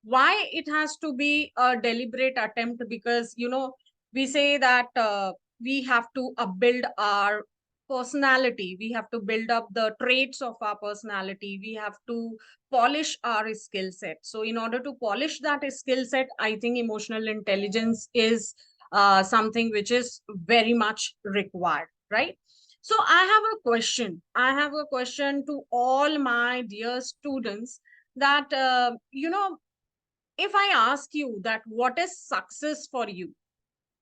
Why it has to be a deliberate attempt? Because, we say that we have to upbuild our personality. We have to build up the traits of our personality. We have to polish our skill set. So in order to polish that skill set, I think emotional intelligence is something which is very much required, right? So I have a question to all my dear students, that if I ask you that what is success for you,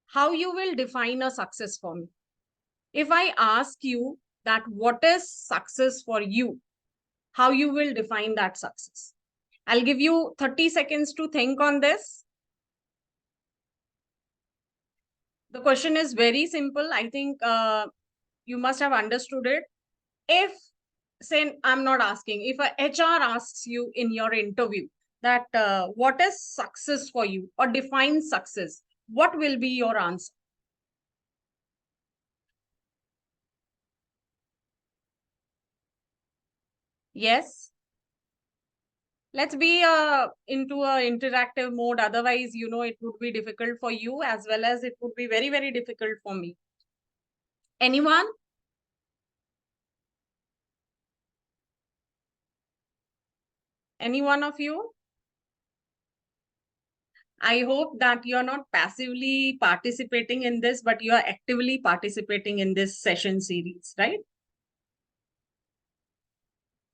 how you will define a success for me? If I ask you that what is success for you, how you will define that success? I'll give you 30 seconds to think on this. The question is very simple. I think you must have understood it. If, say, I'm not asking, if a HR asks you in your interview that what is success for you or define success, what will be your answer? Yes. Let's be into a interactive mode. Otherwise, it would be difficult for you as well as it would be very, very difficult for me. Anyone? Any one of you? I hope that you're not passively participating in this, but you are actively participating in this session series, right?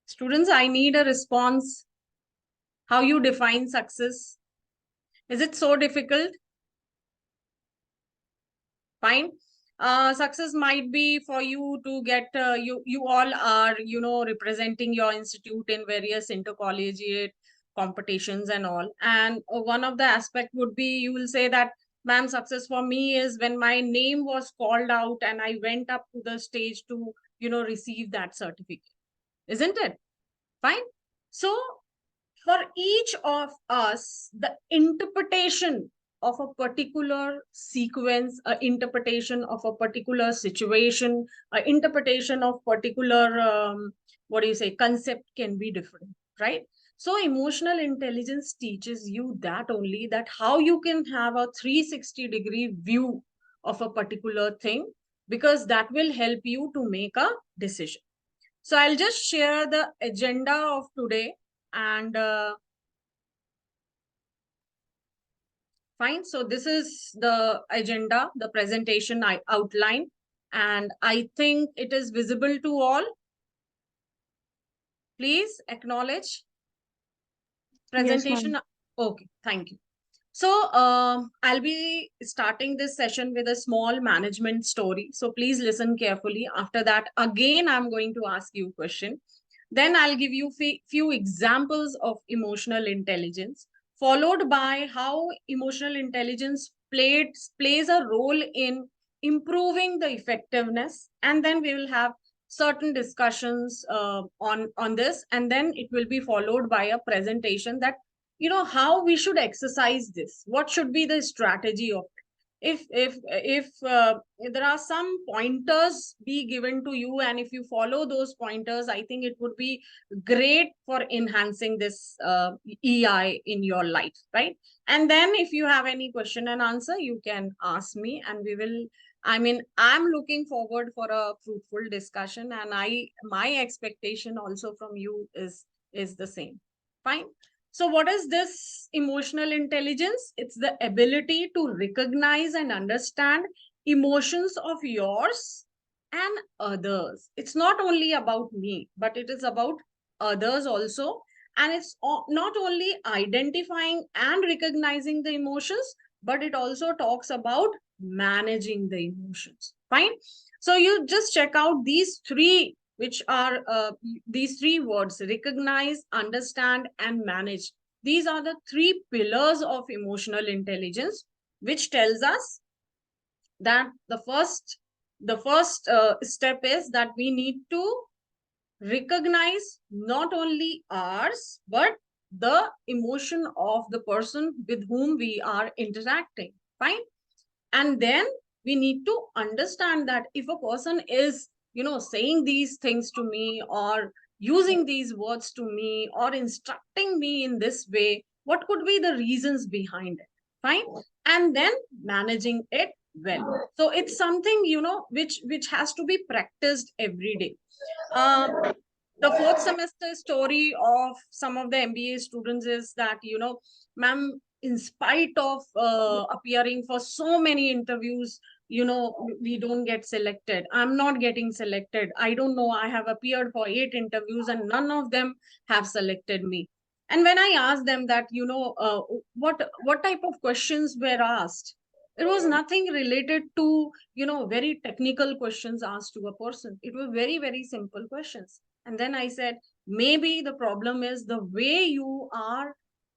Students, I need a response. How you define success? Is it so difficult? Fine. Success might be for you to get, you all are, representing your institute in various intercollegiate competitions and all. And one of the aspect would be, you will say that, ma'am, success for me is when my name was called out and I went up to the stage to, receive that certificate. Isn't it? Fine. So for each of us, the interpretation of a particular sequence, an interpretation of a particular situation, an interpretation of particular, what do you say, concept can be different, right? So emotional intelligence teaches you that only, that how you can have a 360-degree view of a particular thing, because that will help you to make a decision. So I'll just share the agenda of today, and fine. So this is the agenda, the presentation I outline, and I think it is visible to all. Please acknowledge Yes, ma'am. presentation. Okay, thank you. So I'll be starting this session with a small management story. So please listen carefully. After that, again, I'm going to ask you a question. Then I'll give you few examples of emotional intelligence, followed by how emotional intelligence plays a role in improving the effectiveness. And then we will have certain discussions on this. And then it will be followed by a presentation that, how we should exercise this, what should be the strategy of it. If there are some pointers be given to you, and if you follow those pointers, I think it would be great for enhancing this EI in your life, right? And then if you have any question and answer, you can ask me, and we will, I mean, I'm looking forward for a fruitful discussion, and my expectation also from you is the same. Fine. So what is this emotional intelligence? It's the ability to recognize and understand emotions of yours and others. It's not only about me, but it is about others also. And it's not only identifying and recognizing the emotions, but it also talks about managing the emotions. Fine. So you just check out these three, which are these three words: recognize, understand, and manage. These are the three pillars of emotional intelligence, which tells us that the first step is that we need to recognize not only ours, but the emotion of the person with whom we are interacting. Fine. And then we need to understand that if a person is, saying these things to me, or using these words to me, or instructing me in this way, what could be the reasons behind it, fine, and then managing it well. So it's something, which has to be practiced every day. The fourth semester story of some of the MBA students is that, ma'am, in spite of appearing for so many interviews, we don't get selected. I'm not getting selected. I don't know. I have appeared for 8 interviews and none of them have selected me. And when I asked them that, what type of questions were asked, it was nothing related to, very technical questions asked to a person. It was very, very simple questions. And then I said, maybe the problem is the way you are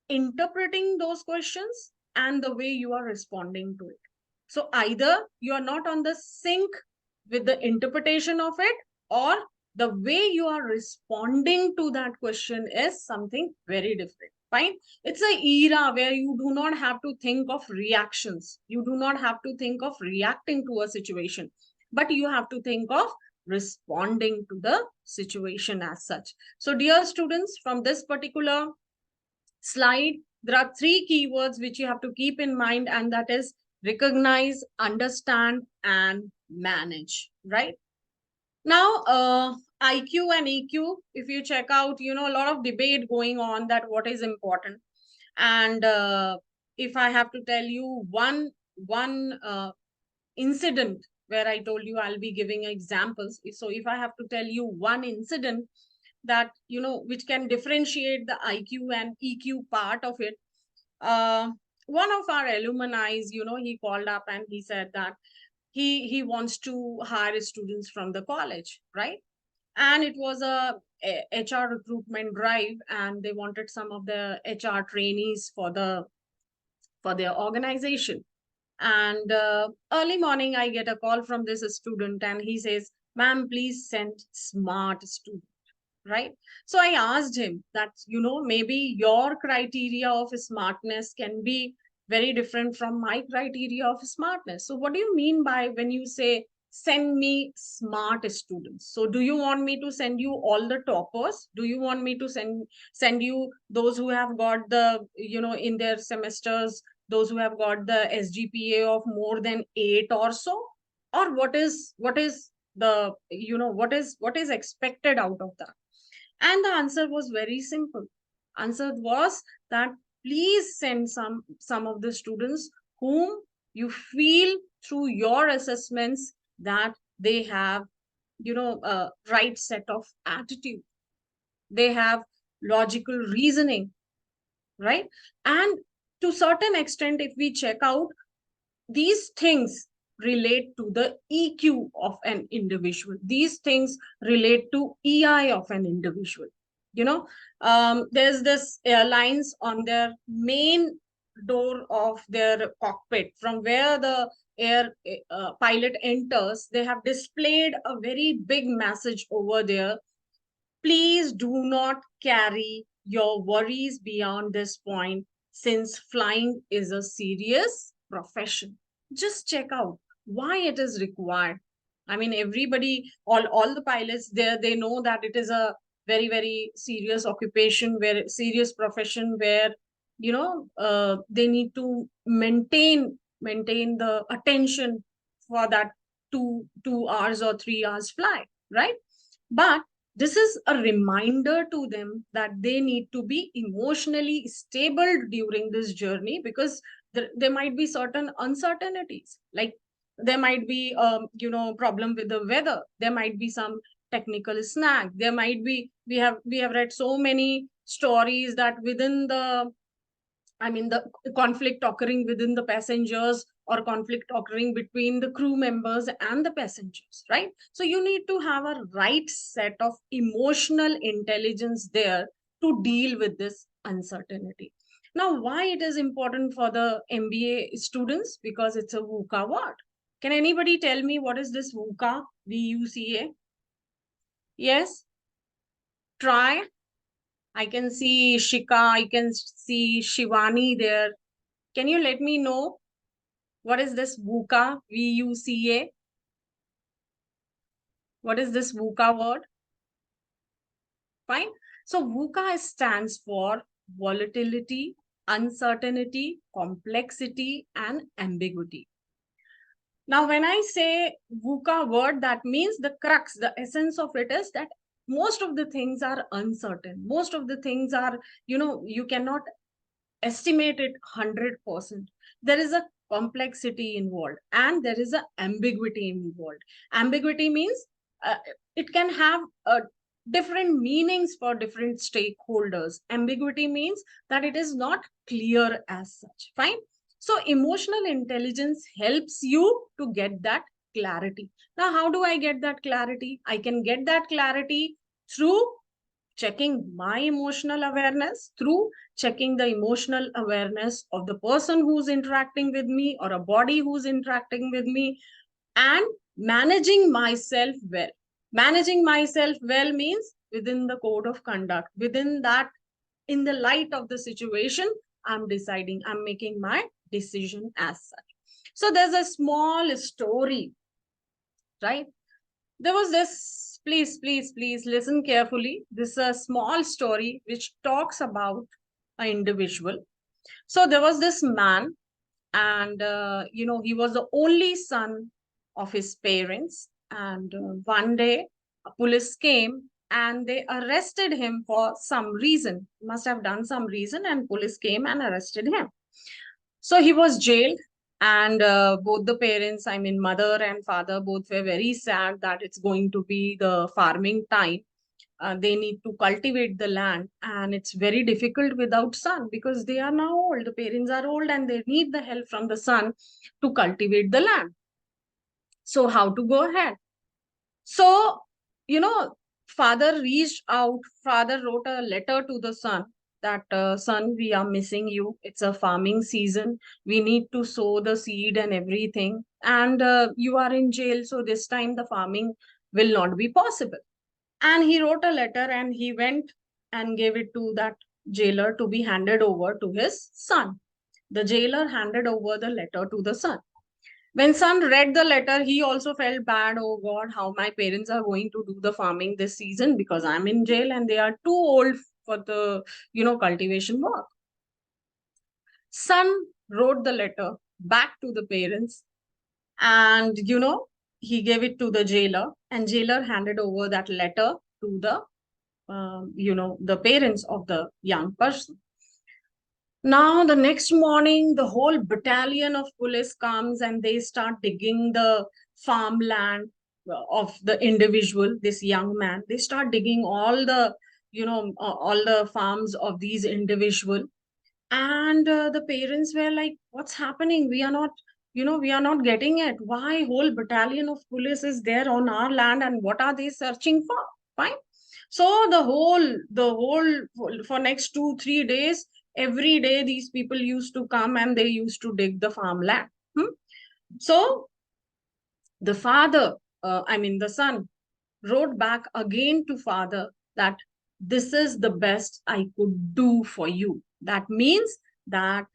interpreting those questions and the way you are responding to it. So either you are not on the sync with the interpretation of it, or the way you are responding to that question is something very different. Fine. It's an era where you do not have to think of reactions. You do not have to think of reacting to a situation, but you have to think of responding to the situation as such. So, dear students, from this particular slide, there are 3 keywords which you have to keep in mind, and that is recognize, understand, and manage, right? Now, IQ and EQ, if you check out, a lot of debate going on that what is important. And if I have to tell you one incident where I told you I'll be giving examples. So if I have to tell you one incident that, which can differentiate the IQ and EQ part of it, uh, one of our alumni, he called up and he said that he wants to hire students from the college, right? And it was a HR recruitment drive, and they wanted some of the HR trainees for their organization. And early morning, I get a call from this student, and he says, "Ma'am, please send smart student." Right? So I asked him that, maybe your criteria of smartness can be very different from my criteria of smartness. So what do you mean by when you say send me smart students? So do you want me to send you all the toppers? Do you want me to send you those who have got the, in their semesters, those who have got the SGPA of more than 8 or so? Or what is the, what is expected out of that? And the answer was very simple. Answer was that please send some of the students whom you feel through your assessments that they have, right set of attitude. They have logical reasoning, right? And to certain extent, if we check out, these things relate to the EQ of an individual. These things relate to EI of an individual. There's this airlines on their main door of their cockpit, from where the air pilot enters. They have displayed a very big message over there. Please do not carry your worries beyond this point, since flying is a serious profession. Just check out why it is required. I mean, everybody, all the pilots there, they know that it is a very, very serious occupation, where serious profession, where, they need to maintain the attention for that 2 hours or 3 hours flight, right? But this is a reminder to them that they need to be emotionally stable during this journey, because there might be certain uncertainties, like there might be problem with the weather, there might be some technical snag, there might be, we have read so many stories that within the, I mean, the conflict occurring within the passengers, or conflict occurring between the crew members and the passengers, right? So you need to have a right set of emotional intelligence there to deal with this uncertainty. Now, why it is important for the MBA students? Because it's a VUCA word. Can anybody tell me what is this VUCA? VUCA? Yes? Try. I can see Shika, I can see Shivani there. Can you let me know what is this VUCA? VUCA? What is this VUCA word? Fine. So VUCA stands for volatility, uncertainty, complexity, and ambiguity. Now, when I say VUCA word, that means the crux, the essence of it is that most of the things are uncertain. Most of the things are, you cannot estimate it 100%. There is a complexity involved and there is a ambiguity involved. Ambiguity means it can have different meanings for different stakeholders. Ambiguity means that it is not clear as such. Fine. So emotional intelligence helps you to get that clarity. Now, how do I get that clarity? I can get that clarity through checking my emotional awareness, through checking the emotional awareness of the person who's interacting with me or a body who's interacting with me, and managing myself well. Managing myself well means within the code of conduct, within that, in the light of the situation, I'm deciding, I'm making my decision as such. So there's a small story, right? There was this, please listen carefully. This is a small story which talks about an individual. So there was this man, and he was the only son of his parents. And one day, a police came and they arrested him for some reason. Must have done some reason, and police came and arrested him. So he was jailed, and both the parents, I mean, mother and father, both were very sad that it's going to be the farming time. They need to cultivate the land, and it's very difficult without son because they are now old. The parents are old and they need the help from the son to cultivate the land. So, how to go ahead? So, father reached out, father wrote a letter to the son that, son, we are missing you. It's a farming season. We need to sow the seed and everything. And you are in jail. So this time the farming will not be possible. And he wrote a letter and he went and gave it to that jailer to be handed over to his son. The jailer handed over the letter to the son. When son read the letter, he also felt bad. Oh God, how my parents are going to do the farming this season because I'm in jail and they are too old for the, cultivation work. Son wrote the letter back to the parents, and, he gave it to the jailer, and jailer handed over that letter to the, the parents of the young person. Now, the next morning, the whole battalion of police comes and they start digging the farmland of the individual, this young man. They start digging all the, all the farms of these individual. And the parents were like, what's happening? We are not, we are not getting it. Why whole battalion of police is there on our land and what are they searching for? Fine. So for next 2-3 days, every day these people used to come and they used to dig the farmland. So the father, the son, wrote back again to father that this is the best I could do for you. That means that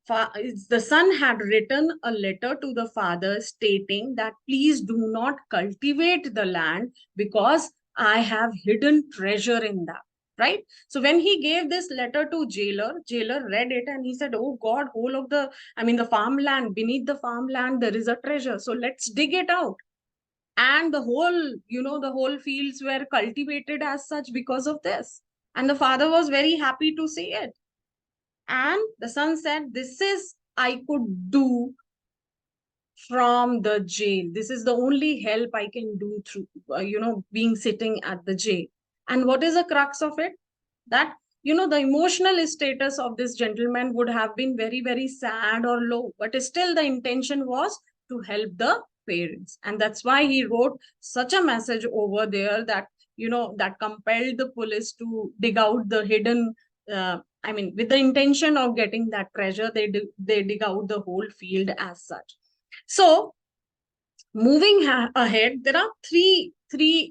the son had written a letter to the father stating that please do not cultivate the land because I have hidden treasure in that. Right. So when he gave this letter to jailer read it and he said, oh God, the farmland, beneath the farmland, there is a treasure. So let's dig it out. And the whole fields were cultivated as such because of this. And the father was very happy to see it. And the son said, this is I could do from the jail. This is the only help I can do through, being sitting at the jail. And what is the crux of it? That, the emotional status of this gentleman would have been very, very sad or low, but still the intention was to help the parents. And that's why he wrote such a message over there that, that compelled the police to dig out the hidden, with the intention of getting that treasure, they dig out the whole field as such. So moving ahead, there are three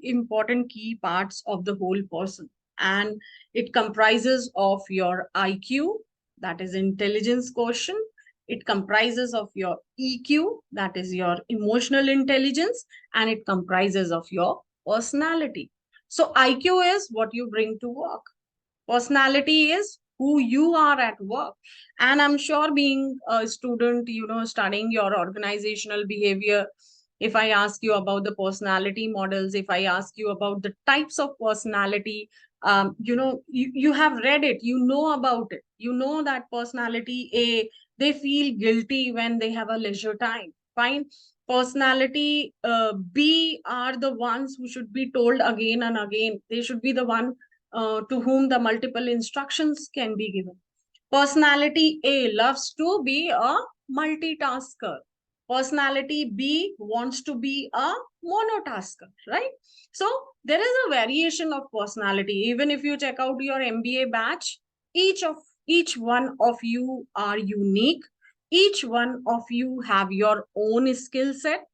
important key parts of the whole person, and it comprises of your IQ, that is intelligence quotient. It comprises of your EQ, that is your emotional intelligence, and it comprises of your personality. So IQ is what you bring to work. Personality is who you are at work. And I'm sure being a student, studying your organizational behavior, if I ask you about the personality models, if I ask you about the types of personality, you have read it, you know about it. You know that personality A, they feel guilty when they have a leisure time. Fine. Personality B are the ones who should be told again and again. They should be the one to whom the multiple instructions can be given. Personality A loves to be a multitasker. Personality B wants to be a monotasker, right? So there is a variation of personality. Even if you check out your MBA batch, each one of you are unique. Each one of you have your own skill set,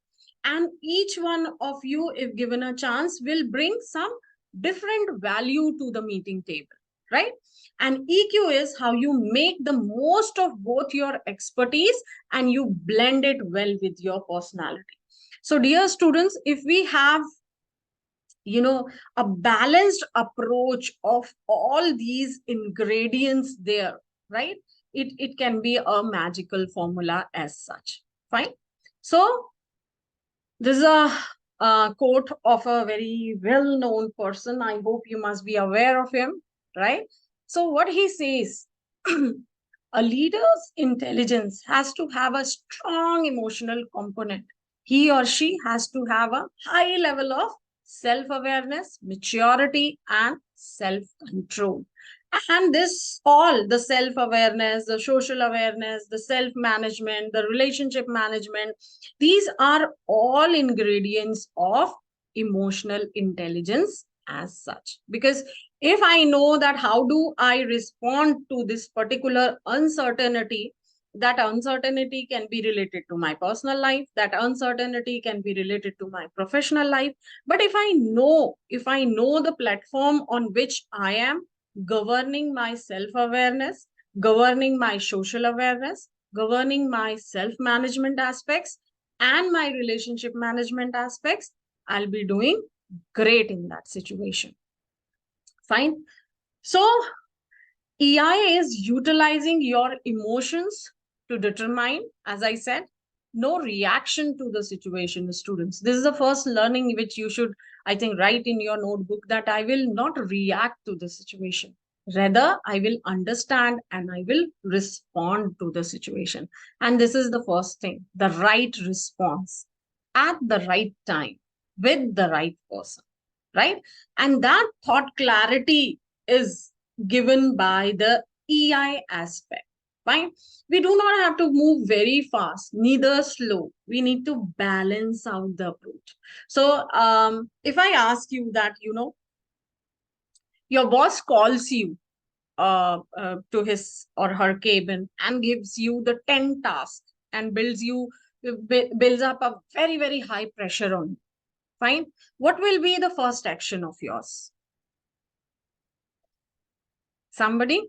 and each one of you, if given a chance, will bring some different value to the meeting table, right? And EQ is how you make the most of both your expertise and you blend it well with your personality. So dear students, if we have a balanced approach of all these ingredients there, right, it can be a magical formula as such. Fine. So this is a quote of a very well-known person. I hope you must be aware of him, right? So what he says, a leader's intelligence has to have a strong emotional component. He or she has to have a high level of self-awareness, maturity, and self-control. And this all, the self-awareness, the social awareness, the self-management, the relationship management, these are all ingredients of emotional intelligence as such. Because if I know that how do I respond to this particular uncertainty, that uncertainty can be related to my personal life, that uncertainty can be related to my professional life. But if I know the platform on which I am governing my self-awareness, governing my social awareness, governing my self-management aspects, and my relationship management aspects, I'll be doing great in that situation. Fine. So EI is utilizing your emotions to determine, as I said, no reaction to the situation, students. This is the first learning which you should, I think, write in your notebook, that I will not react to the situation. Rather, I will understand and I will respond to the situation. And this is the first thing, the right response at the right time with the right person, right? And that thought clarity is given by the EI aspect. Fine. We do not have to move very fast, neither slow. We need to balance out the approach. So if I ask you that, your boss calls you to his or her cabin and gives you the 10 tasks and builds up a very, very high pressure on you. Fine. What will be the first action of yours? Somebody?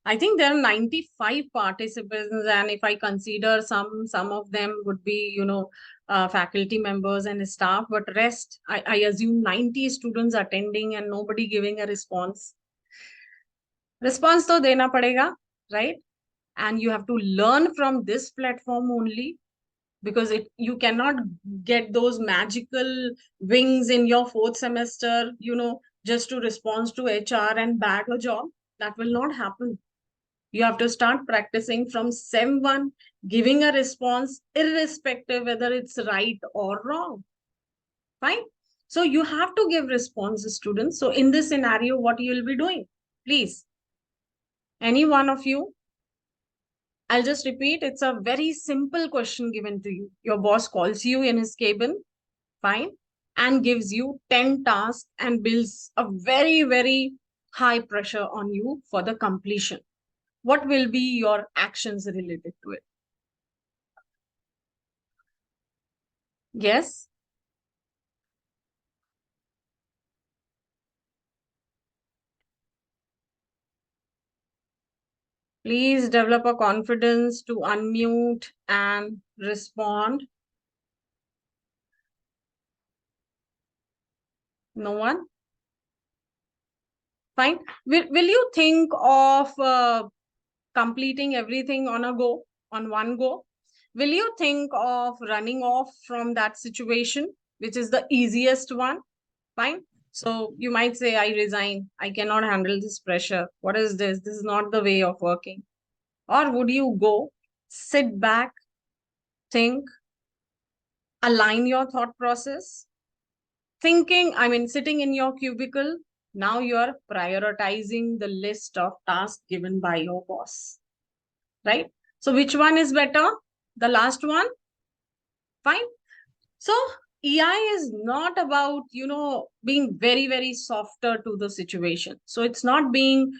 I think there are 95 participants, and if I consider some of them would be, faculty members and staff, but rest, I assume 90 students attending and nobody giving a response. Response to dena padega, right? And you have to learn from this platform only, because you cannot get those magical wings in your fourth semester, just to respond to HR and bag a job. That will not happen. You have to start practicing from SEM 1, giving a response irrespective whether it's right or wrong. Fine. So you have to give responses, students. So in this scenario, what you will be doing? Please, any one of you, I'll just repeat. It's a very simple question given to you. Your boss calls you in his cabin, fine, and gives you 10 tasks and builds a very, very high pressure on you for the completion. What will be your actions related to it? Yes. Please develop a confidence to unmute and respond. No one? Fine. Will you think of completing everything on a go, on one go? Will you think of running off from that situation, which is the easiest one? Fine. So you might say, I resign. I cannot handle this pressure. What is this? This is not the way of working. Or would you go, sit back, think, align your thought process, thinking, I mean, sitting in your cubicle, now you're prioritizing the list of tasks given by your boss, right? So which one is better? The last one? Fine. So EI is not about, being very, very softer to the situation. So it's not being,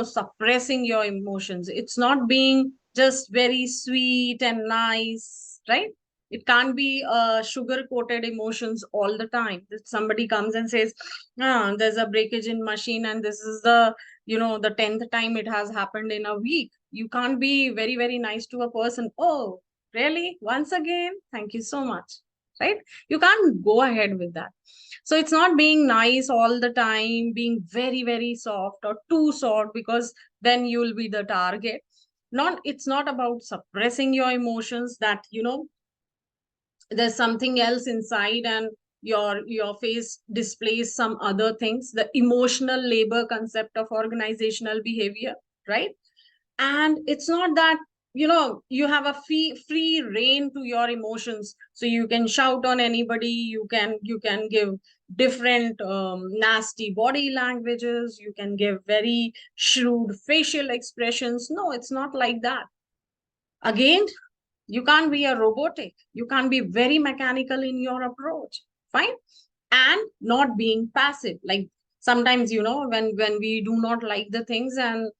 suppressing your emotions. It's not being just very sweet and nice, right? It can't be sugar coated emotions all the time. If somebody comes and says, there's a breakage in machine and this is the 10th time it has happened in a week. You can't be very, very nice to a person. Oh, really? Once again? Thank you so much, right? You can't go ahead with that. So it's not being nice all the time, being very, very soft or too soft, because then you'll be the target. It's not about suppressing your emotions, that there's something else inside and your face displays some other things. The emotional labor concept of organizational behavior, right? And it's not that you have a free reign to your emotions, so you can shout on anybody, you can give different nasty body languages, you can give very shrewd facial expressions. No, it's not like that. Again, you can't be a robotic, you can't be very mechanical in your approach. Fine. And not being passive, like sometimes when we do not like the things and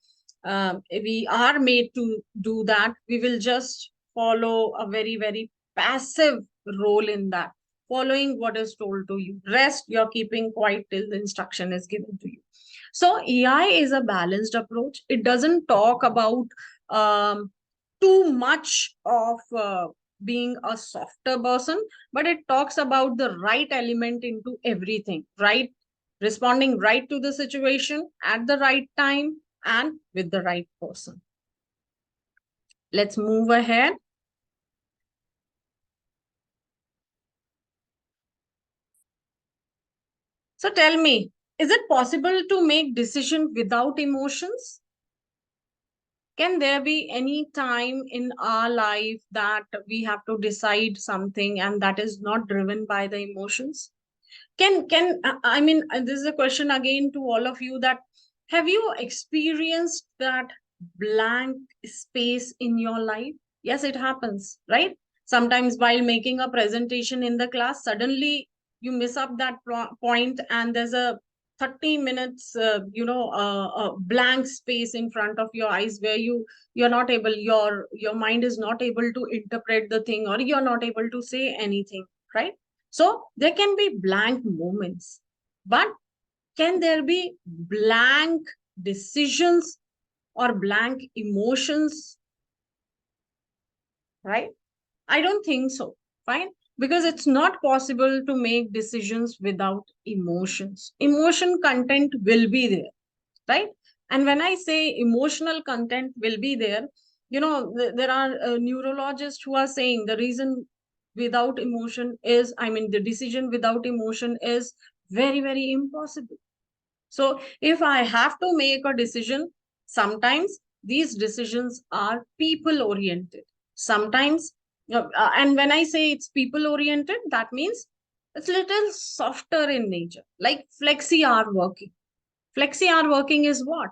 we are made to do that, we will just follow a very, very passive role in that, following what is told to you. Rest, you're keeping quiet till the instruction is given to you. So EI is a balanced approach. It doesn't talk about um, too much of being a softer person, but it talks about the right element into everything, right? Responding right to the situation at the right time and with the right person. Let's move ahead. So tell me, is it possible to make decision without emotions? Can there be any time in our life that we have to decide something and that is not driven by the emotions? I mean, this is a question again to all of you, that have you experienced that blank space in your life? Yes, it happens, right? Sometimes while making a presentation in the class, suddenly you miss up that point and there's a 30 minutes blank space in front of your eyes, where you're not able, your mind is not able to interpret the thing, or you're not able to say anything, right? So there can be blank moments, but can there be blank decisions or blank emotions, right? I don't think so. Fine. Because it's not possible to make decisions without emotions. Emotion content will be there, right? And when I say emotional content will be there, there are neurologists who are saying the reason without emotion is, I mean, the decision without emotion is very, very impossible. So if I have to make a decision, sometimes these decisions are people oriented. Sometimes, and when I say it's people oriented, that means it's little softer in nature, like flexi hour working. Flexi hour working is what?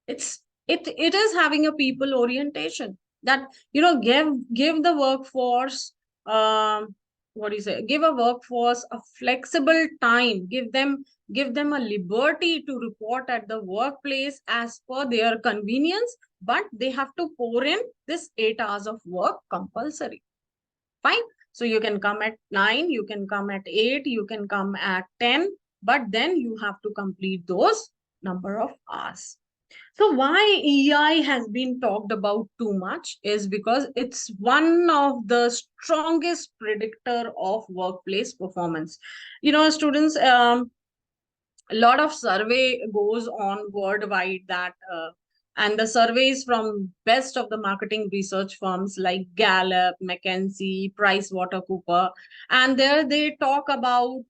It is having a people orientation, that give the workforce, what do you say, give a workforce a flexible time, give them a liberty to report at the workplace as per their convenience, but they have to pour in this 8 hours of work compulsory. Fine. So you can come at 9, you can come at 8, you can come at 10, but then you have to complete those number of hours. So why EI has been talked about too much is because it's one of the strongest predictor of workplace performance. Students, a lot of survey goes on worldwide that and the surveys from best of the marketing research firms like Gallup, McKinsey, PricewaterhouseCoopers, and there they talk about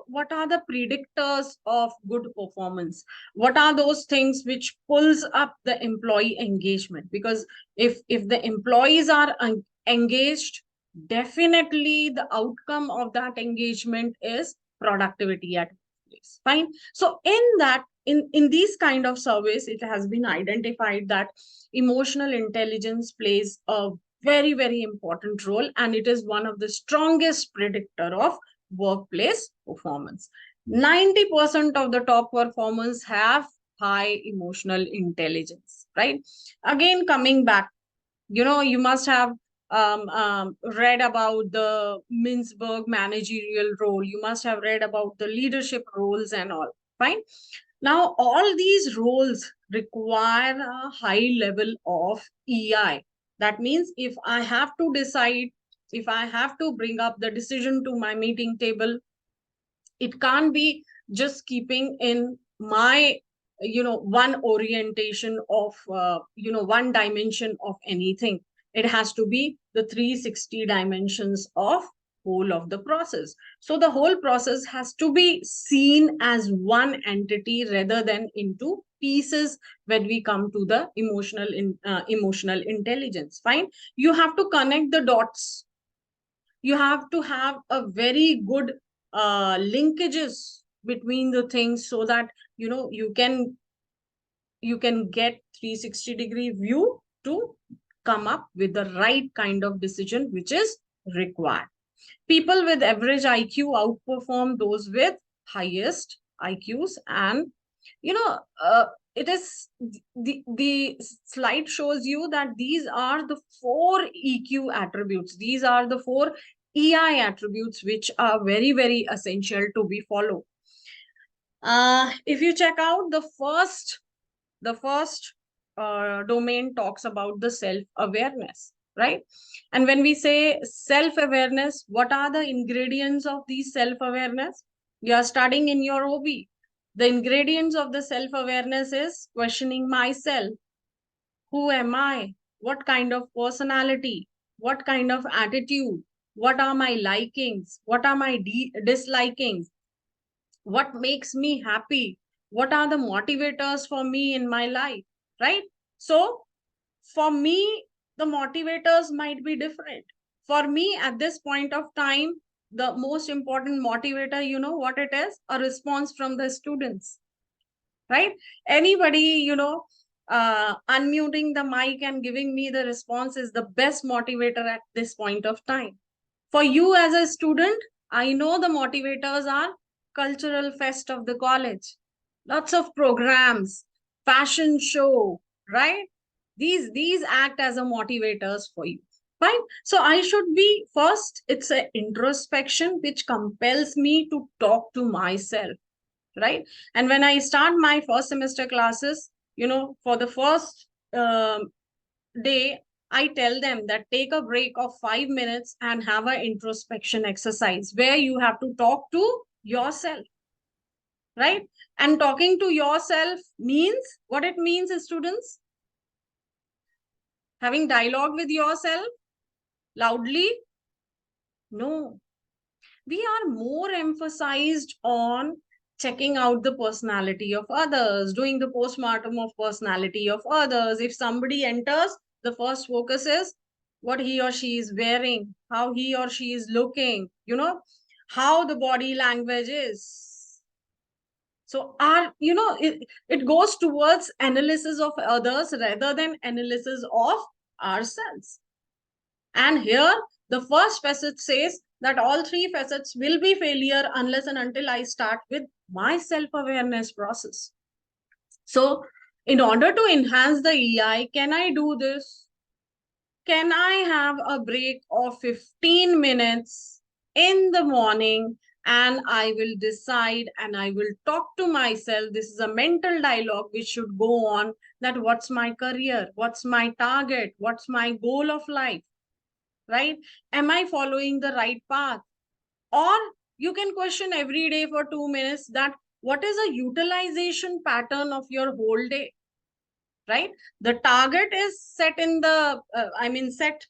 what are the predictors of good performance, what are those things which pulls up the employee engagement, because if the employees are engaged, definitely the outcome of that engagement is productivity at place. Fine. So in these kind of surveys, it has been identified that emotional intelligence plays a very, very important role, and it is one of the strongest predictor of workplace performance. 90% of the top performers have high emotional intelligence, right? Again, coming back, you must have read about the Mintzberg managerial role. You must have read about the leadership roles and all. Fine. Now, all these roles require a high level of EI. That means if I have to decide, if I have to bring up the decision to my meeting table, it can't be just keeping in my one orientation of one dimension of anything. It has to be the 360 dimensions of whole of the process. So the whole process has to be seen as one entity rather than into pieces when we come to the emotional intelligence. Fine. You have to connect the dots. You have to have a very good linkages between the things, so that you can get 360-degree view to come up with the right kind of decision which is required. People with average IQ outperform those with highest IQs, and you know it is the slide shows you that these are the 4 EQ attributes. These are the 4 EI attributes which are very, very essential to be followed. If you check out the first domain talks about the self-awareness, right? And when we say self-awareness, what are the ingredients of these self-awareness? You are studying in your OB. The ingredients of the self-awareness is questioning myself. Who am I? What kind of personality? What kind of attitude? What are my likings? What are my dislikings? What makes me happy? What are the motivators for me in my life? Right? So, for me, the motivators might be different. For me, at this point of time, the most important motivator, you know what it is? A response from the students, right? Anybody, unmuting the mic and giving me the response is the best motivator at this point of time. For you as a student, I know the motivators are cultural fest of the college, lots of programs, fashion show, right? These act as a motivators for you. Fine. So I should be first, it's an introspection which compels me to talk to myself, right? And when I start my first semester classes, for the first day, I tell them that take a break of 5 minutes and have an introspection exercise where you have to talk to yourself, right? And talking to yourself means, what it means is, students, having dialogue with yourself loudly? No. We are more emphasized on checking out the personality of others, doing the postmortem of personality of others. If somebody enters, the first focus is what he or she is wearing, how he or she is looking, how the body language is. So it goes towards analysis of others rather than analysis of ourselves. And here, the first facet says that all 3 facets will be failure unless and until I start with my self-awareness process. So, in order to enhance the EI, can I do this? Can I have a break of 15 minutes in the morning, and I will decide and I will talk to myself? This is a mental dialogue which should go on, that what's my career? What's my target? What's my goal of life? Right? Am I following the right path? Or you can question every day for 2 minutes that what is a utilization pattern of your whole day, right? The target is set in the, set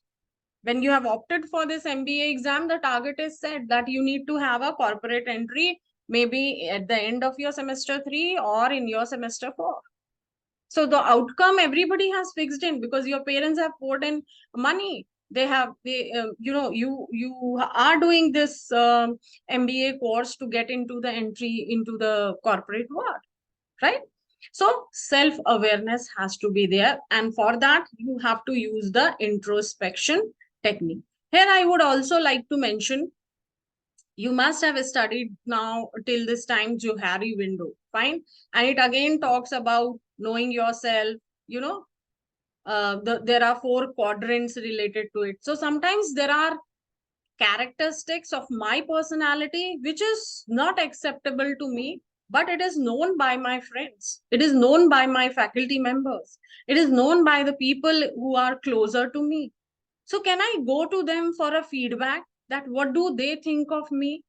when you have opted for this MBA exam, the target is set that you need to have a corporate entry, maybe at the end of your semester 3 or in your semester 4. So the outcome everybody has fixed in, because your parents have poured in money. You are doing this MBA course to get into the entry into the corporate world, right? So self-awareness has to be there. And for that, you have to use the introspection technique. Here, I would also like to mention, you must have studied now till this time Johari window, fine? And it again talks about knowing yourself, you know, there are 4 quadrants related to it. So sometimes there are characteristics of my personality which is not acceptable to me, but it is known by my friends, it is known by my faculty members, it is known by the people who are closer to me. So can I go to them for a feedback, that what do they think of me?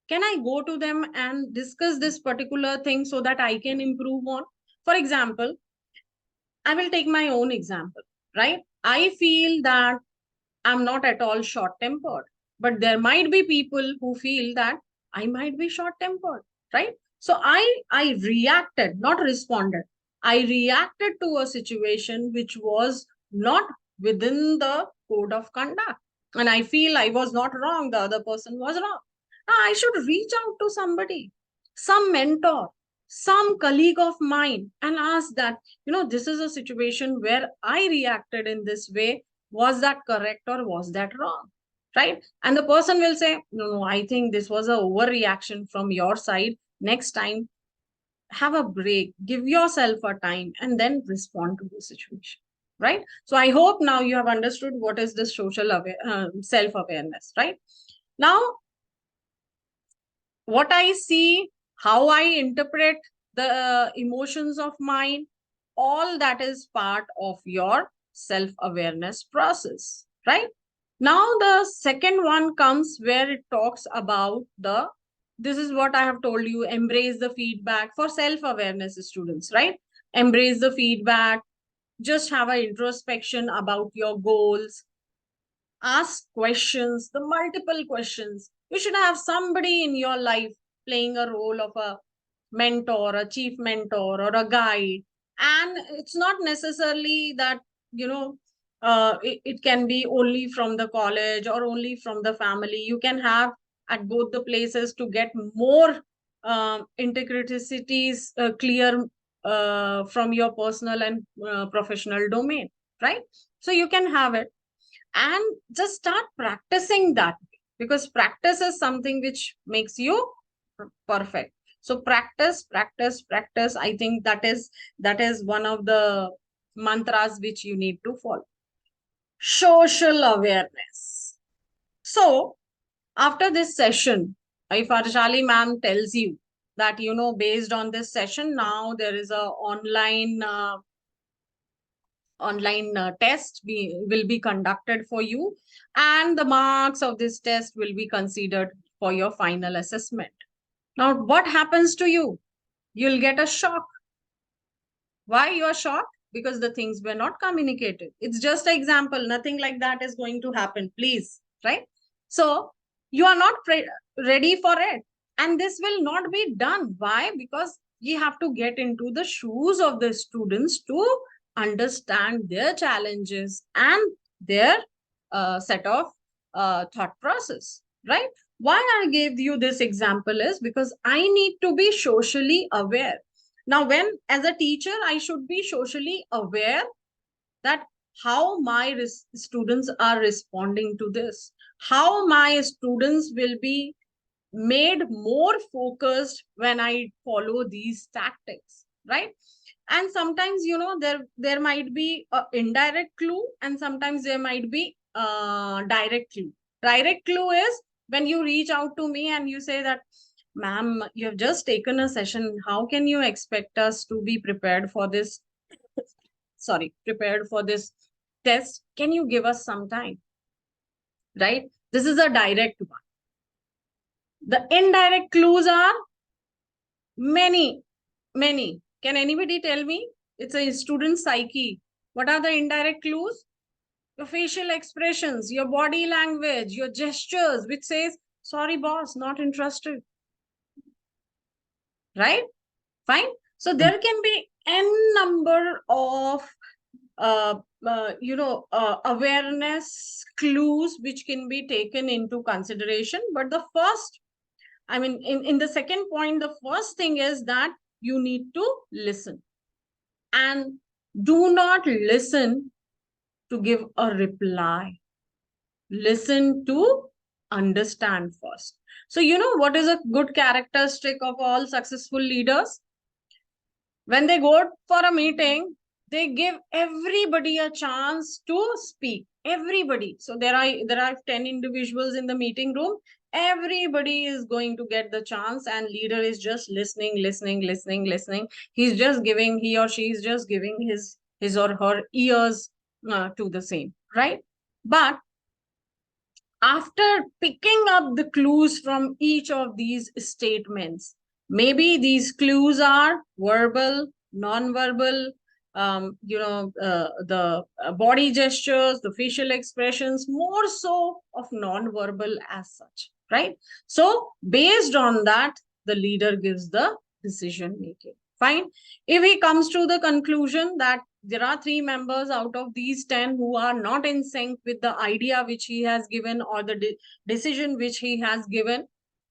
Can I go to them and discuss this particular thing so that I can improve on? For example, I will take my own example, right? I feel that I'm not at all short tempered, but there might be people who feel that I might be short tempered, right? So I reacted, not responded. I reacted to a situation which was not within the code of conduct. And I feel I was not wrong, the other person was wrong. Now I should reach out to somebody, some mentor, some colleague of mine, and ask that, this is a situation where I reacted in this way, was that correct or was that wrong, right? And the person will say, no, I think this was a overreaction from your side. Next time, have a break, give yourself a time, and then respond to the situation, right? So I hope now you have understood what is this self-awareness, right? Now, what I see, how I interpret the emotions of mine, all that is part of your self-awareness process, right? Now, the second one comes where it talks about this is what I have told you, embrace the feedback for self-awareness students, right? Embrace the feedback, just have an introspection about your goals, ask questions, the multiple questions. You should have somebody in your life playing a role of a mentor, a chief mentor, or a guide. And it's not necessarily that, it can be only from the college or only from the family. You can have at both the places to get more integricities clear from your personal and professional domain, right? So you can have it and just start practicing that, because practice is something which makes you perfect. So practice, practice, practice. I think that is one of the mantras which you need to follow. Social awareness. So after this session, if Arjali ma'am tells you that, based on this session, now there is a online test will be conducted for you, and the marks of this test will be considered for your final assessment. Now, what happens to you? You'll get a shock. Why you are shocked? Because the things were not communicated. It's just an example. Nothing like that is going to happen, please, right? So you are not ready for it. And this will not be done. Why? Because you have to get into the shoes of the students to understand their challenges and their set of thought process, right? Why I gave you this example is because I need to be socially aware. Now, when as a teacher, I should be socially aware that how my students are responding to this, how my students will be made more focused when I follow these tactics, right? And sometimes, there might be an indirect clue, and sometimes there might be direct clue. Direct clue is when you reach out to me and you say that, ma'am, you have just taken a session, how can you expect us to be prepared for this, prepared for this test? Can you give us some time, right? This is a direct one. The indirect clues are Many. Can anybody tell me? It's a student psyche. What are the indirect clues? Your facial expressions, your body language, your gestures, which says, sorry, boss, not interested. Right? Fine. So there can be n number of awareness clues which can be taken into consideration. But the first, in the second point, the first thing is that you need to listen. And do not listen to give a reply. Listen to understand first. So, what is a good characteristic of all successful leaders? When they go for a meeting, they give everybody a chance to speak. Everybody. So there are 10 individuals in the meeting room. Everybody is going to get the chance, and leader is just listening. He or she is just giving his or her ears to the same, right? But after picking up the clues from each of these statements, maybe these clues are verbal, non-verbal, the body gestures, the facial expressions, more so of non-verbal as such, right? So based on that, the leader gives the decision making. Fine. If he comes to the conclusion that there are 3 members out of these 10 who are not in sync with the idea which he has given or the decision which he has given,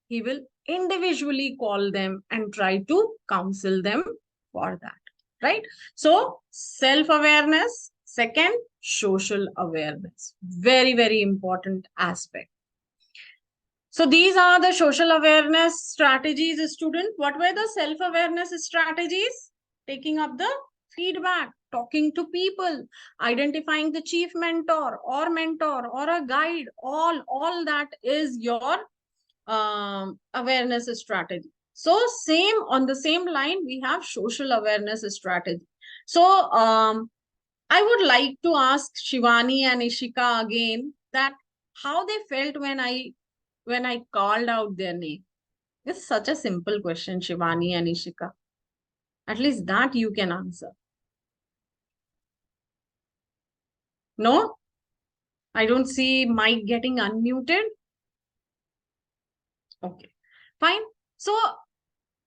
he will individually call them and try to counsel them for that, right? So self-awareness, second, social awareness, very, very important aspect. So these are the social awareness strategies, student. What were the self-awareness strategies? Taking up the feedback, talking to people, identifying the chief mentor or a guide. All that is your awareness strategy. So on the same line, we have social awareness strategy. So I would like to ask Shivani and Ishika again that how they felt when I called out their name. It's such a simple question, Shivani and Ishika. At least that you can answer. No? I don't see mic getting unmuted. Okay, fine. So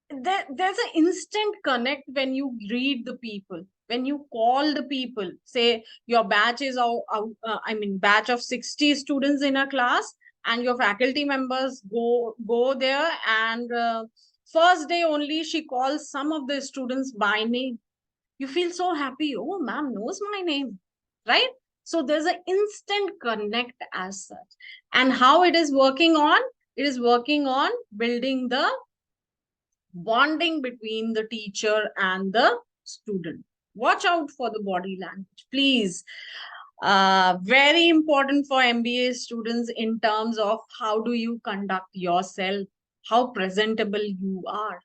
there's an instant connect when you read the people, when you call the people. Say your batch is batch of 60 students in a class, and your faculty members go there, and first day only she calls some of the students by name. You feel so happy. Oh, ma'am knows my name, right? So there's an instant connect as such. And how it is working on? It is working on building the bonding between the teacher and the student. Watch out for the body language, please. Very important for MBA students in terms of how do you conduct yourself, how presentable you are.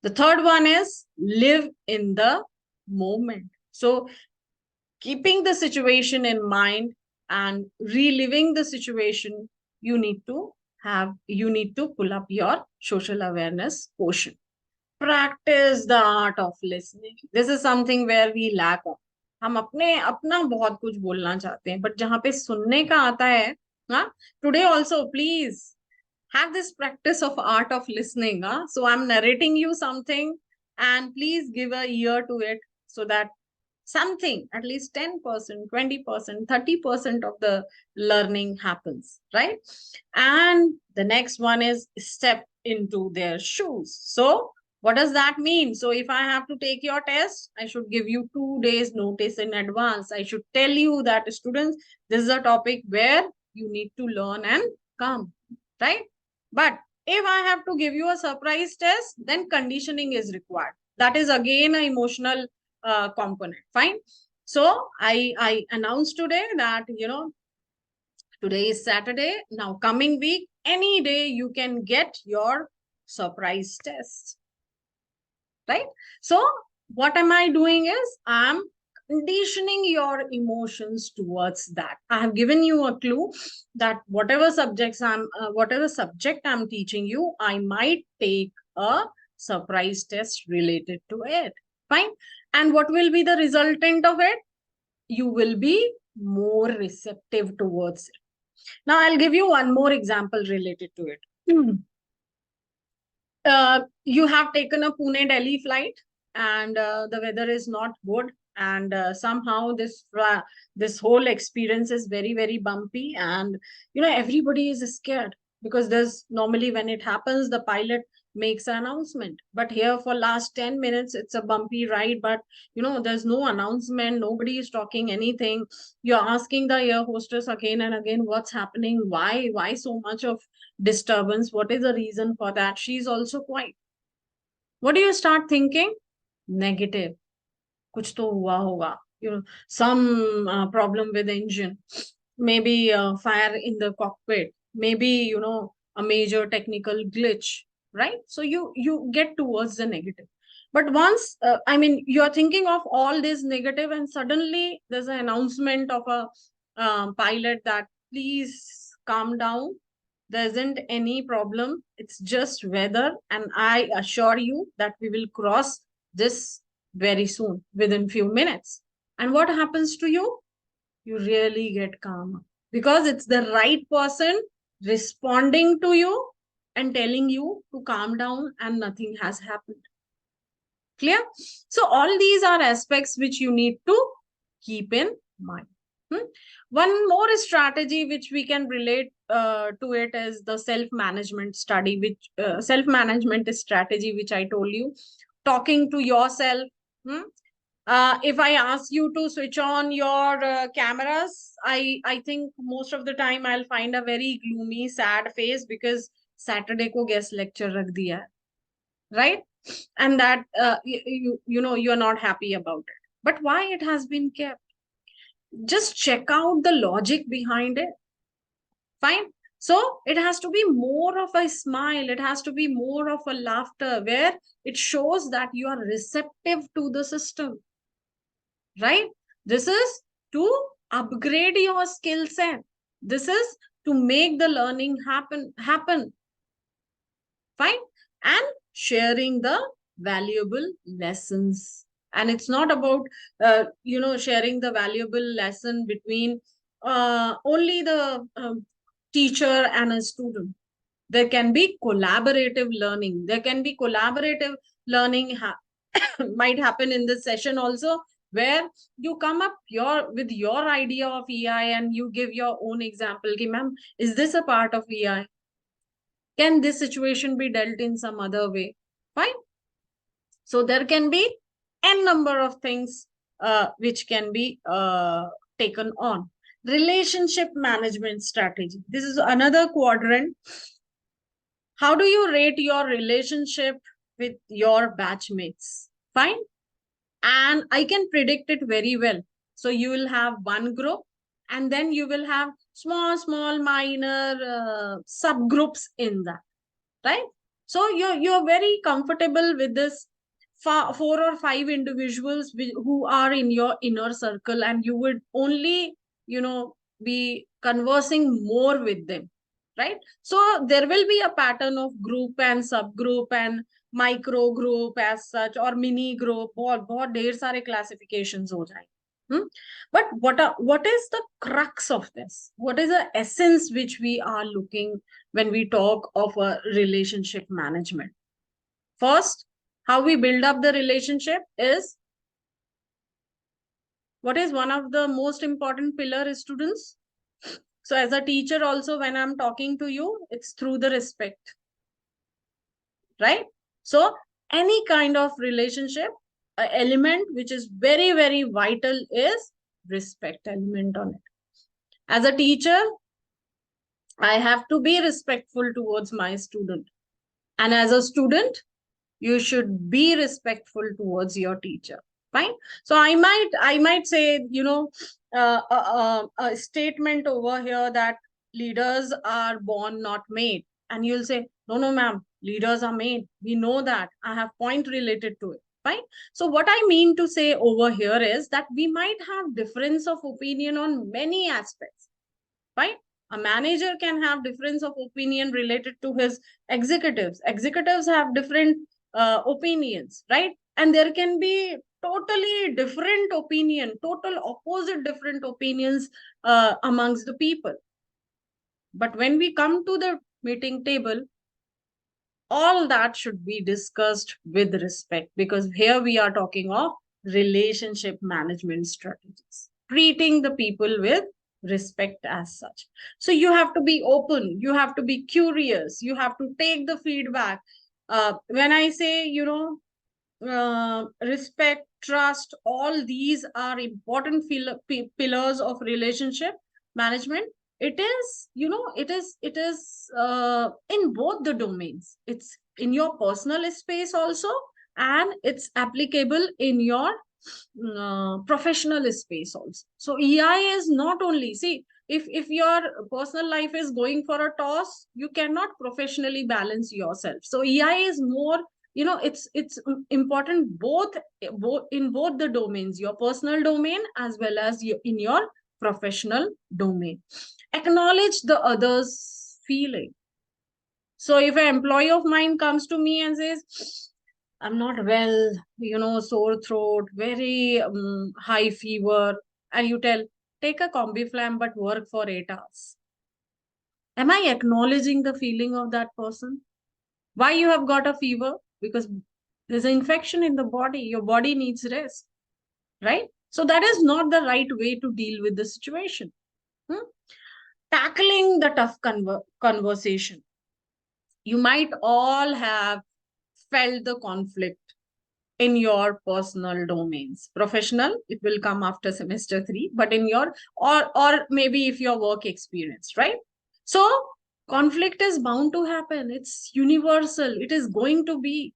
The third one is live in the moment. So keeping the situation in mind and reliving the situation, you need to pull up your social awareness quotient. Practice the art of listening. This is something where we lack on. हम अपना बहुत कुछ बोलना चाहते हैं, but जहाँ पे सुनने का आता है, today also please have this practice of art of listening. So I'm narrating you something, and please give a ear to it so that something, at least 10%, 20%, 30% of the learning happens, right? And the next one is step into their shoes. So what does that mean? So if I have to take your test, I should give you 2 days notice in advance. I should tell you that, students, this is a topic where you need to learn and come, right? But if I have to give you a surprise test, then conditioning is required. That is again an emotional component. Fine. So I announced today that, today is Saturday. Now coming week, any day you can get your surprise test, right? So what am I doing is I'm conditioning your emotions towards that. I have given you a clue that whatever subject I'm teaching you, I might take a surprise test related to it. Fine. And what will be the resultant of it? You will be more receptive towards it. Now, I'll give you one more example related to it. You have taken a Pune Delhi flight, and the weather is not good, and somehow this whole experience is very, very bumpy, and everybody is scared, because there's normally, when it happens, the pilot makes an announcement, but here for last 10 minutes it's a bumpy ride, but there's no announcement, nobody is talking anything. You're asking the air hostess again and again, what's happening, why so much of disturbance, what is the reason for that? She's also quiet. What do you start thinking? Negative. Kuch to hua hoga. Some problem with engine, maybe fire in the cockpit, maybe a major technical glitch, right? So you get towards the negative. But once you're thinking of all this negative, and suddenly there's an announcement of a pilot that please calm down, there isn't any problem, it's just weather, and I assure you that we will cross this very soon, within few minutes. And what happens to you? You really get calm, because it's the right person responding to you and telling you to calm down, and nothing has happened. Clear? So all these are aspects which you need to keep in mind. One more strategy which we can relate to it is the self-management study, which self-management strategy, which I told you. Talking to yourself. If I ask you to switch on your cameras, I think most of the time I'll find a very gloomy, sad face, because Saturday ko guest lecture rakh diya hai, right? And that you're not happy about it. But why it has been kept? Just check out the logic behind it. Fine. So it has to be more of a smile, it has to be more of a laughter, where it shows that you are receptive to the system, right? This is to upgrade your skill set, this is to make the learning happen. Fine. And sharing the valuable lessons. And it's not about sharing the valuable lesson between only the teacher and a student. There can be collaborative learning, might happen in this session also, where you come up with your idea of EI, and you give your own example. Ki, ma'am, is this a part of EI? Can this situation be dealt in some other way? Fine. So there can be n number of things which can be taken on. Relationship management strategy. This is another quadrant. How do you rate your relationship with your batchmates? Fine. And I can predict it very well. So you will have one group, and then you will have small minor subgroups in that, right? So you're very comfortable with this 4 or 5 individuals who are in your inner circle, and you would only be conversing more with them, right? So there will be a pattern of group and subgroup and micro group as such, or mini group, बहुत ढेर सारे classifications हो जाएंगे. But what is the crux of this? What is the essence which we are looking when we talk of a relationship management? First, how we build up the relationship is, what is one of the most important pillar, students? So as a teacher also, when I'm talking to you, it's through the respect, right? So any kind of relationship, element which is very, very vital is respect element on it. As a teacher, I have to be respectful towards my student. And as a student, you should be respectful towards your teacher. Fine. So I might say, a statement over here that leaders are born, not made. And you'll say, no, ma'am, leaders are made. We know that. I have point related to it. Fine. So what I mean to say over here is that we might have difference of opinion on many aspects. Fine. A manager can have difference of opinion related to his executives. Executives have different opinions, right? And there can be totally different opinion, total opposite different opinions amongst the people. But when we come to the meeting table, all that should be discussed with respect, because here we are talking of relationship management strategies, treating the people with respect as such. So you have to be open, you have to be curious, you have to take the feedback. When I say, respect, trust, all these are important pillars of relationship management. It is, in both the domains. It's in your personal space also, and it's applicable in your professional space also. So EI is not only, see, if your personal life is going for a toss, you cannot professionally balance yourself. So EI is more, it's important both in both the domains, your personal domain as well as in your professional domain. Acknowledge the other's feeling. So if an employee of mine comes to me and says, I'm not well, sore throat, very high fever, and you tell, take a Combiflam but work for 8 hours. Am I acknowledging the feeling of that person? Why you have got a fever? Because there's an infection in the body. Your body needs rest, right? So that is not the right way to deal with the situation. Tackling the tough conversation. You might all have felt the conflict in your personal domains. Professional, it will come after semester 3, but in your, or maybe if your work experience, right? So conflict is bound to happen. It's universal. It is going to be,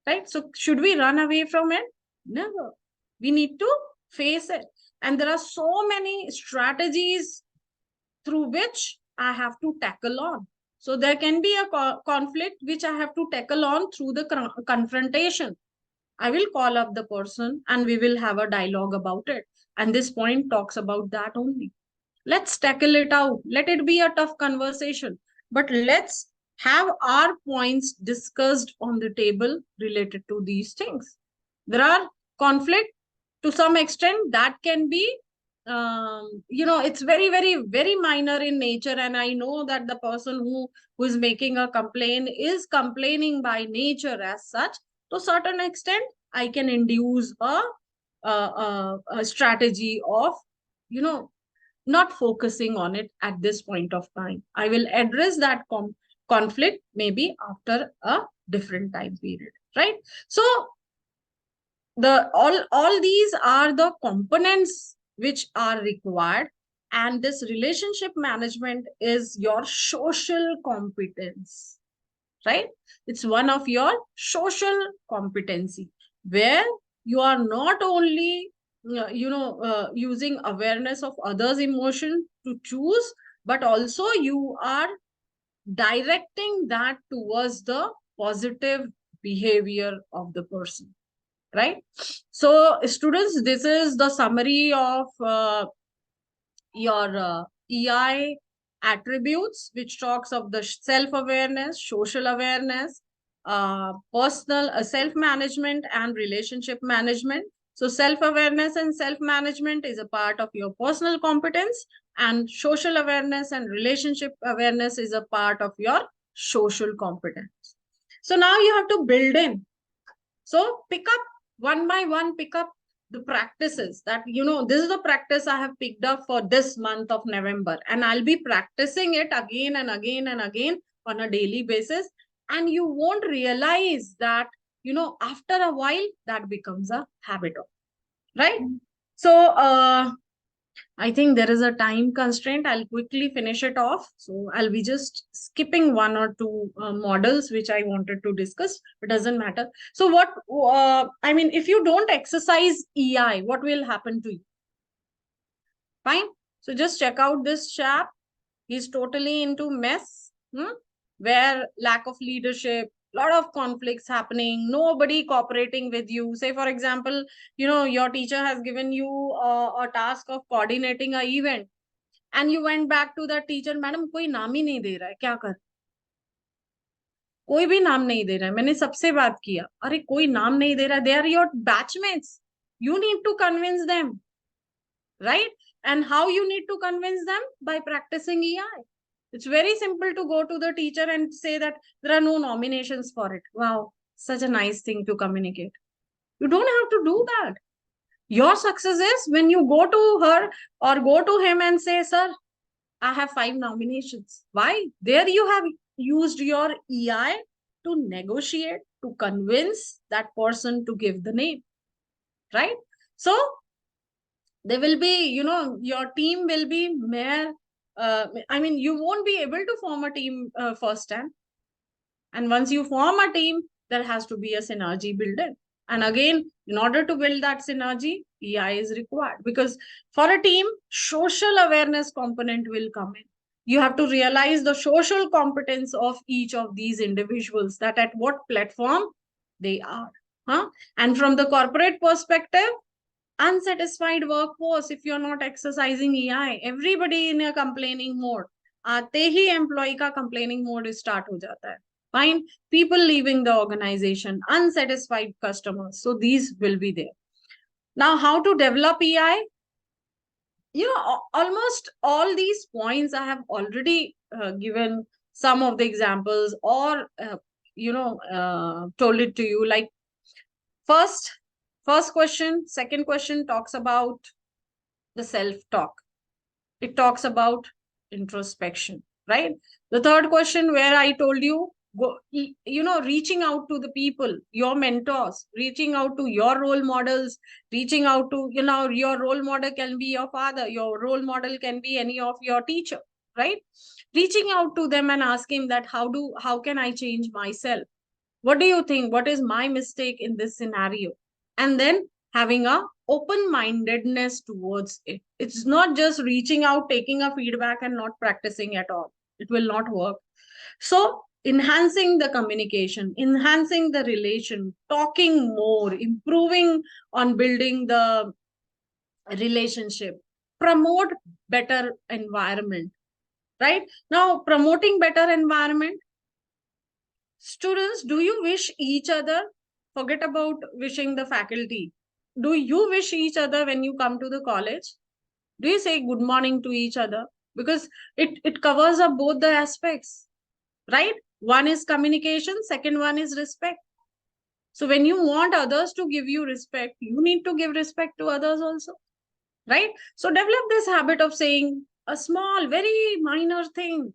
right? So should we run away from it? Never. We need to face it. And there are so many strategies through which I have to tackle on. So there can be a conflict which I have to tackle on through the confrontation. I will call up the person and we will have a dialogue about it. And this point talks about that only. Let's tackle it out. Let it be a tough conversation, but let's have our points discussed on the table related to these things. There are conflict to some extent that can be, it's very, very, very minor in nature. And I know that the person who is making a complaint is complaining by nature as such. To a certain extent, I can induce a strategy of, not focusing on it at this point of time. I will address that conflict maybe after a different time period, right? So all these are the components which are required, and this relationship management is your social competence, right? It's one of your social competency, where you are not only using awareness of others' emotion to choose, but also you are directing that towards the positive behavior of the person, right? So students, this is the summary of your EI attributes, which talks of the self-awareness, social awareness, personal self-management and relationship management. So self-awareness and self-management is a part of your personal competence, and social awareness and relationship awareness is a part of your social competence. So now you have to build in. So pick up one by one, pick up the practices that, this is the practice I have picked up for this month of November, and I'll be practicing it again and again and again on a daily basis. And you won't realize that, after a while that becomes a habit, right? So I think there is a time constraint. I'll quickly finish it off. So I'll be just skipping one or two models which I wanted to discuss. It doesn't matter. So if you don't exercise EI, what will happen to you? Fine. So just check out this chap. He's totally into mess, where lack of leadership, lot of conflicts happening, nobody cooperating with you. Say, for example, your teacher has given you a task of coordinating an event, and you went back to that teacher, madam, koi naam hi nahi de raha hai, kya kar? कोई भी नाम नहीं दे रहा है, मैंने सबसे बात किया, अरे कोई नाम नहीं दे रहा, they are your batchmates, you need to convince them, right? And how you need to convince them? By practicing EI. It's very simple to go to the teacher and say that there are no nominations for it. Wow, such a nice thing to communicate. You don't have to do that. Your success is when you go to her or go to him and say, sir, I have 5 nominations. Why? There you have used your EI to negotiate, to convince that person to give the name, right? So there will be, your team will be mere, I mean, you won't be able to form a team first time. And once you form a team, there has to be a synergy built in. And again, in order to build that synergy, EI is required, because for a team, social awareness component will come in. You have to realize the social competence of each of these individuals, that at what platform they are. Huh? And from the corporate perspective, unsatisfied workforce, if you're not exercising EI, everybody in a complaining mode. आते ही employee का complaining mode start हो जाता है. Fine, people leaving the organization, unsatisfied customers. So these will be there. Now, how to develop EI? Almost all these points I have already given some of the examples, or told it to you. Like first question, second question talks about the self-talk. It talks about introspection, right? The third question, where I told you, go, reaching out to the people, your mentors, reaching out to your role models, reaching out to, your role model can be your father, your role model can be any of your teacher, right? Reaching out to them and asking that, how can I change myself? What do you think? What is my mistake in this scenario? And then having a open-mindedness towards it. It's not just reaching out, taking a feedback and not practicing at all. It will not work. So enhancing the communication, enhancing the relation, talking more, improving on building the relationship, promote better environment, right? Now, promoting better environment. Students, do you wish each other? Forget about wishing the faculty. Do you wish each other when you come to the college? Do you say good morning to each other? Because it covers up both the aspects, right? One is communication, second one is respect. So when you want others to give you respect, you need to give respect to others also, right? So develop this habit of saying a small, very minor thing,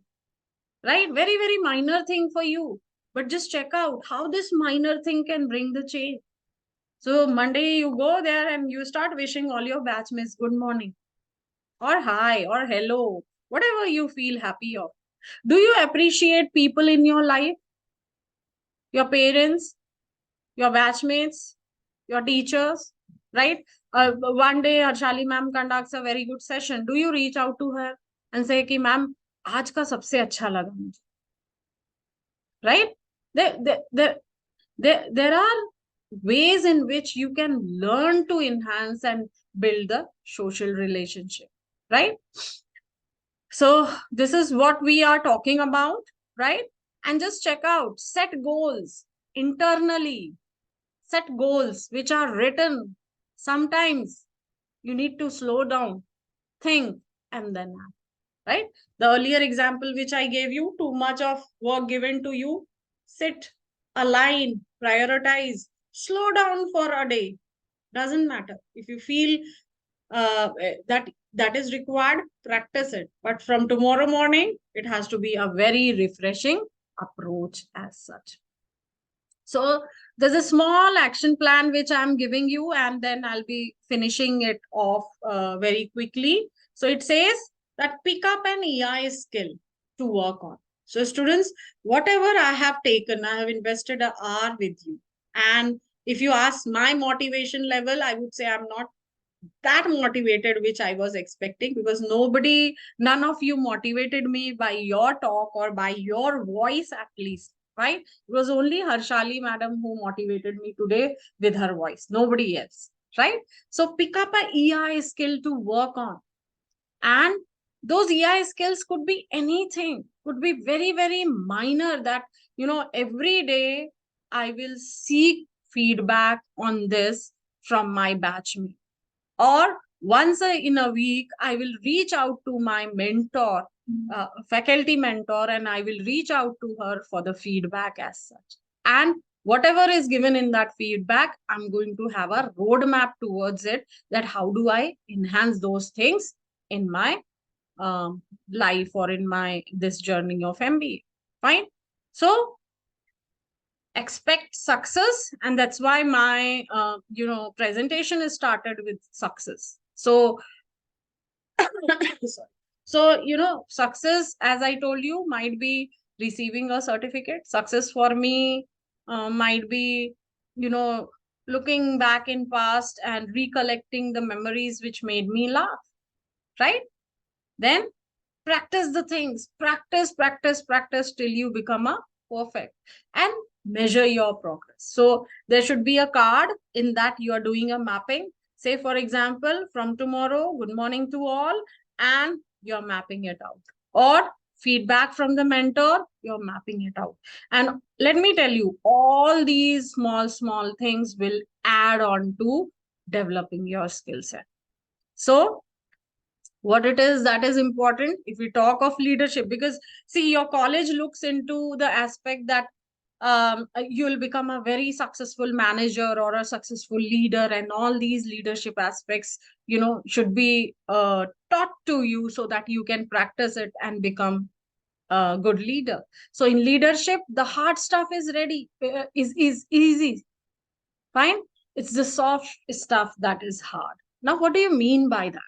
right? Very, very minor thing for you. But just check out how this minor thing can bring the change. So Monday you go there and you start wishing all your batchmates good morning or hi or hello, whatever you feel happy of. Do you appreciate people in your life? Your parents, your batchmates, your teachers, right? One day Harshali ma'am conducts a very good session. Do you reach out to her and say कि ma'am आज का सबसे अच्छा लगा मुझे, right? There are ways in which you can learn to enhance and build the social relationship, right? So this is what we are talking about, right? And just check out, set goals internally, set goals which are written. Sometimes you need to slow down, think, and then act, right? The earlier example which I gave you, too much of work given to you, sit, align, prioritize, slow down for a day. Doesn't matter. If you feel that is required, practice it. But from tomorrow morning, it has to be a very refreshing approach as such. So there's a small action plan which I'm giving you, and then I'll be finishing it off very quickly. So it says that pick up an EI skill to work on. So students, whatever I have taken, I have invested an hour with you. And if you ask my motivation level, I would say I'm not that motivated which I was expecting, because none of you motivated me by your talk or by your voice at least, right? It was only Harshali madam who motivated me today with her voice, nobody else, right? So pick up a EI skill to work on. And those EI skills could be anything, could be very, very minor, that every day I will seek feedback on this from my batchmate. Or once in a week, I will reach out to my mentor, faculty mentor, and I will reach out to her for the feedback as such. And whatever is given in that feedback, I'm going to have a roadmap towards it, that how do I enhance those things in my life or in my this journey of MBA. Fine. So expect success, and that's why my presentation is started with success. So sorry. So success, as I told you, might be receiving a certificate. Success for me might be you know looking back in past and recollecting the memories which made me laugh, right? Then practice the things, practice till you become a perfect, and measure your progress. So there should be a card in that you are doing a mapping. Say, for example, from tomorrow, good morning to all, and you're mapping it out. Or feedback from the mentor, you're mapping it out. And let me tell you, all these small things will add on to developing your skill set. So what it is that is important if we talk of leadership, because see, your college looks into the aspect that you'll become a very successful manager or a successful leader, and all these leadership aspects should be taught to you so that you can practice it and become a good leader. So in leadership, the hard stuff is ready, is easy. Fine. It's the soft stuff that is hard. Now, what do you mean by that?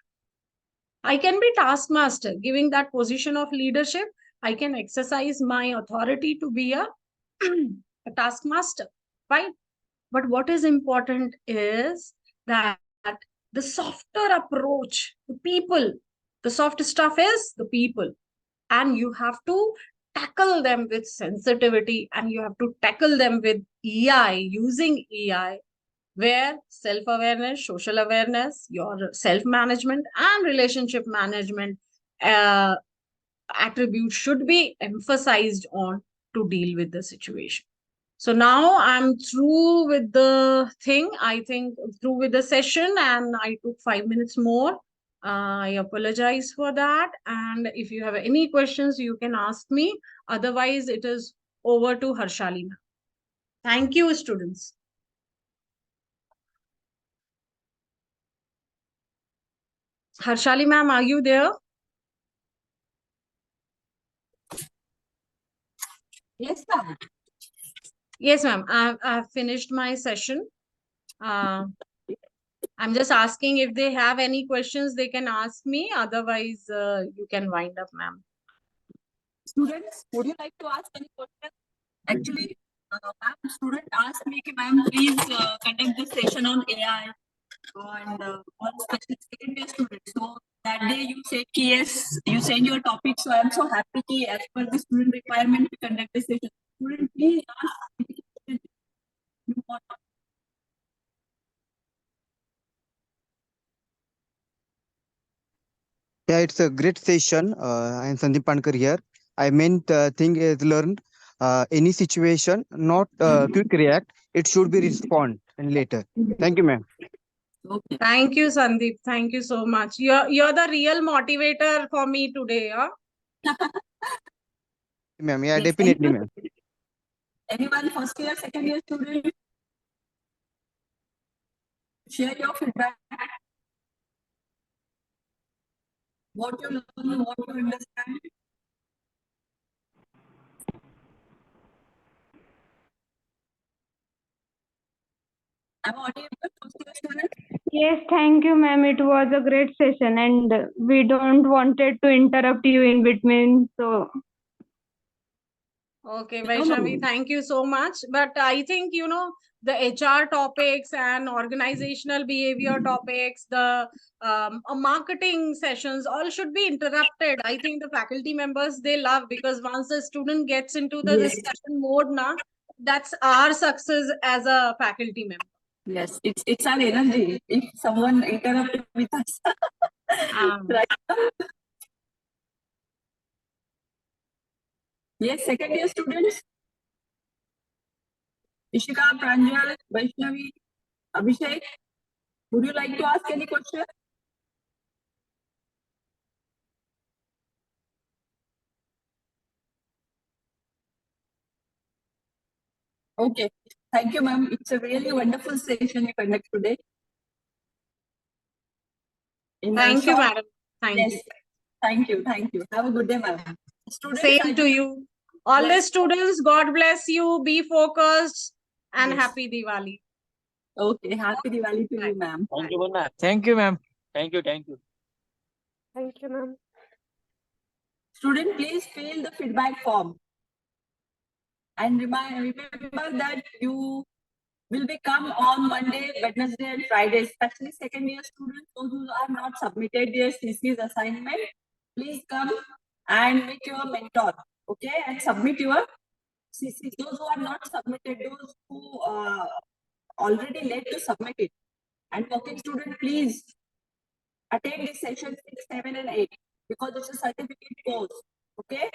I can be taskmaster, giving that position of leadership. I can exercise my authority to be a taskmaster, right? But what is important is that the softer approach, the people, the soft stuff is the people. And you have to tackle them with sensitivity, and you have to tackle them with EI, using EI, where self-awareness, social awareness, your self-management and relationship management attributes should be emphasized on to deal with the situation. So now I'm through with the thing, I think through with the session, and I took 5 minutes more. I apologize for that. And if you have any questions, you can ask me. Otherwise, it is over to Harshali. Thank you, students. Harshali ma'am, are you there? Yes, ma'am. Yes, ma'am. I've finished my session. I'm just asking if they have any questions, they can ask me. Otherwise, you can wind up, ma'am. Students, would you like to ask any questions? Actually, ma'am, student asked me, ma'am, please conduct this session on AI. And one special second year student. So that day you said, yes, you send your topic. So I'm so happy ki, as per the student requirement to conduct this session. Student, please ask. Yeah, it's a great session. I am Sandeep Pankar here. I meant thing is learned any situation, not quick react. It should be respond and later. Thank you, ma'am. Okay. Thank you, Sandeep. Thank you so much. You're the real motivator for me today. Huh? Ma'am, yeah, Yes, definitely, ma'am. Anyone first year, second year student? Share your feedback. What you learn, what you understand. I'm audible, first year student? Yes, thank you, ma'am. It was a great session, and we don't wanted to interrupt you in between. So, Okay, No, Vaishnavi, no. thank you so much. But I think, the HR topics and organizational behavior topics, the marketing sessions, all should be interrupted. I think the faculty members, they love, because once the student gets into the Yes. discussion mode, that's our success as a faculty member. Yes, it's our energy. If someone interrupted with us, right? Yes, second year students. Ishika, Pranjal, Vaishnavi, Abhishek, would you like to ask any question? Okay, thank you, ma'am. It's a really wonderful session you conduct today. In a Thank you, short- madam. Thank Yes, you. thank you, thank you. Have a good day, ma'am. Students, Same to you. All the Bless- students, God bless you. Be focused and Yes. happy Diwali. Okay, happy Diwali to you, ma'am. Thank you, ma'am. Thank you, ma'am. Thank you. Thank you. Thank you, ma'am. Student, please fill the feedback form. And remember that you will become on Monday, Wednesday, and Friday, especially second year students, those who are not submitted their CC's assignment, please come and meet your mentor, okay, and submit your CC. Those who are not submitted, those who already late to submit it. And working student, please attend this session 6, 7, and 8 because it's a certificate course, okay?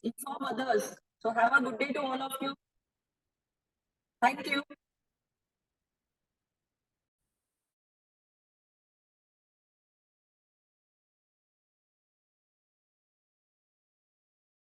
Inform others. So have a good day to all of you. Thank you.